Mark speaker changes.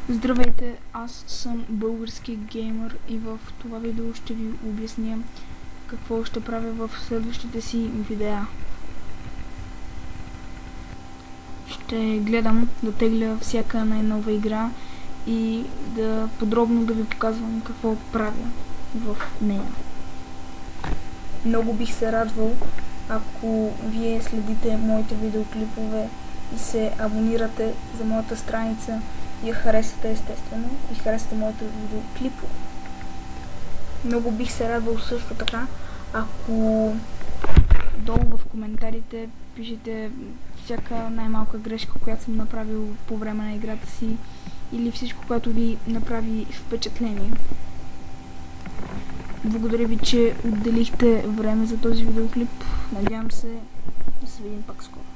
Speaker 1: Здравейте, аз съм български геймер и в това видео ще ви обясня какво ще правя в следващите си видеа. Ще гледам да тегля всяка най-нова игра и подробно да ви показвам какво правя в нея. Много бих се радвал, ако вие следите моите видеоклипове и се абонирате за моята страница и я харесате, естествено, и харесате моите видеоклипове. Много бих се радвал също така, ако долу в коментарите пишете всяка най-малка грешка, която съм направил по време на играта си, или всичко, което ви направи впечатление. Благодаря ви, че отделихте време за този видеоклип. Надявам се да се видим пак скоро.